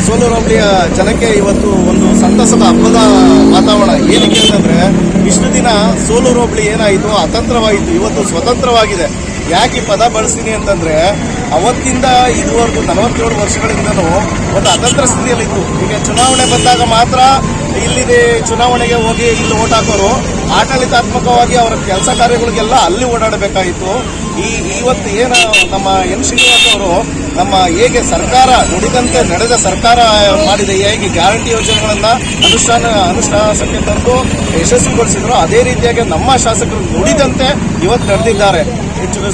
ಸೋಲೂರು ಹೋಬಳಿಯ ಜನಕ್ಕೆ ಇವತ್ತು ಒಂದು ಸಂತಸದ ಹಬ್ಬದ ವಾತಾವರಣ. ಏನಕ್ಕೆ ಅಂತಂದ್ರೆ ಇಷ್ಟು ದಿನ ಸೋಲೂರು ಹೋಬಳಿ ಏನಾಯಿತು, ಅತಂತ್ರವಾಯಿತು, ಇವತ್ತು ಸ್ವತಂತ್ರವಾಗಿದೆ. ಯಾಕೆ ಈ ಪದ ಬಳಸ್ತೀನಿ ಅಂತಂದ್ರೆ ಅವತ್ತಿಂದ ಇದುವರೆಗೂ 47 ವರ್ಷಗಳಿಂದನೂ ಒಂದು ಅತಂತ್ರ ಸ್ಥಿತಿಯಲ್ಲಿತ್ತು. ಈಗ ಚುನಾವಣೆ ಬಂದಾಗ ಮಾತ್ರ ಇಲ್ಲಿದೆ ಚುನಾವಣೆಗೆ ಹೋಗಿ ಇಲ್ಲಿ ಓಟ್ ಹಾಕೋರು ಆಡಳಿತಾತ್ಮಕವಾಗಿ ಅವರ ಕೆಲಸ ಕಾರ್ಯಗಳಿಗೆಲ್ಲ ಅಲ್ಲಿ ಓಡಾಡಬೇಕಾಯಿತು. ಇವತ್ತು ಏನು ನಮ್ಮ ಎನ್ ಶ್ರೀನಿವಾಸ್ ಅವರು ನಮ್ಮ ಹೇಗೆ ಸರ್ಕಾರ ನುಡಿದಂತೆ ನಡೆದ ಸರ್ಕಾರ ಮಾಡಿದೆ, ಹೇಗೆ ಗ್ಯಾರಂಟಿ ಯೋಜನೆಗಳನ್ನು ಅನುಷ್ಠಾನಕ್ಕೆ ತಂದು ಯಶಸ್ವಿಗೊಳಿಸಿದ್ರು, ಅದೇ ರೀತಿಯಾಗಿ ನಮ್ಮ ಶಾಸಕರು ನುಡಿದಂತೆ ಇವತ್ತು ನಡೆದಿದ್ದಾರೆ.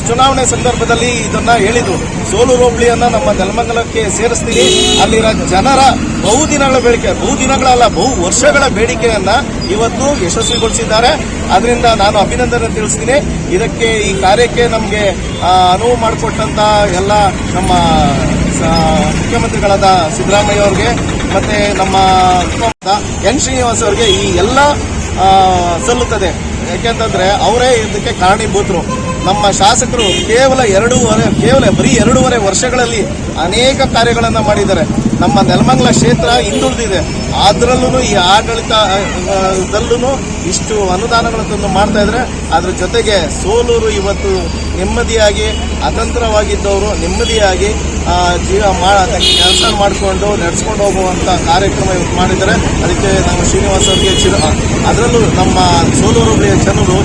ಚುನಾವಣೆ ಸಂದರ್ಭದಲ್ಲಿ ಇದನ್ನ ಹೇಳಿದ್ರು, ಸೋಲೂರು ಹೋಬಳಿಯನ್ನ ನಮ್ಮ ನೆಲಮಂಗಲಕ್ಕೆ ಸೇರಿಸ್ತೀವಿ, ಅಲ್ಲಿರೋ ಜನರ ಬಹುದಿನಗಳಲ್ಲ ಬಹು ವರ್ಷಗಳ ಬೇಡಿಕೆಯನ್ನ ಇವತ್ತು ಯಶಸ್ವಿಗೊಳಿಸಿದ್ದಾರೆ. ಅದರಿಂದ ನಾನು ಅಭಿನಂದನೆ ತಿಳಿಸ್ತೀನಿ. ಇದಕ್ಕೆ ಈ ಕಾರ್ಯಕ್ಕೆ ನಮಗೆ ಅನುವು ಮಾಡಿಕೊಟ್ಟಂತ ಎಲ್ಲ ನಮ್ಮ ಮುಖ್ಯಮಂತ್ರಿಗಳಾದ ಸಿದ್ದರಾಮಯ್ಯ ಅವ್ರಿಗೆ ಮತ್ತೆ ನಮ್ಮ ಎನ್ ಶ್ರೀನಿವಾಸ್ ಅವರಿಗೆ ಈ ಎಲ್ಲ ಸಲ್ಲುತ್ತದೆ. ಯಾಕೆಂತಂದ್ರೆ ಅವರೇ ಇದಕ್ಕೆ ಕಾರಣೀಭೂತರು. ನಮ್ಮ ಶಾಸಕರು ಬರೀ 2.5 ವರ್ಷಗಳಲ್ಲಿ ಅನೇಕ ಕಾರ್ಯಗಳನ್ನು ಮಾಡಿದ್ದಾರೆ. ನಮ್ಮ ನೆಲಮಂಗಲ ಕ್ಷೇತ್ರ ಹಿಂದುಳಿದಿದೆ, ಅದರಲ್ಲೂ ಈ ಆಡಳಿತದಲ್ಲೂ ಇಷ್ಟು ಅನುದಾನಗಳನ್ನು ತಂದು ಮಾಡ್ತಾ ಇದ್ದಾರೆ. ಅದ್ರ ಜೊತೆಗೆ ಸೋಲೂರು ಇವತ್ತು ನೆಮ್ಮದಿಯಾಗಿ ಅತಂತ್ರವಾಗಿದ್ದವರು ನೆಮ್ಮದಿಯಾಗಿ ಕೆಲಸ ಮಾಡಿಕೊಂಡು ನಡೆಸ್ಕೊಂಡು ಹೋಗುವಂಥ ಕಾರ್ಯಕ್ರಮ ಇವತ್ತು ಮಾಡಿದ್ದಾರೆ. ಅದಕ್ಕೆ ನಮ್ಮ ಶ್ರೀನಿವಾಸ್ ಅವರಿಗೆ ಅದರಲ್ಲೂ ನಮ್ಮ ಸೋಲೂರು ಹೋಬಳಿಯ ಜನರು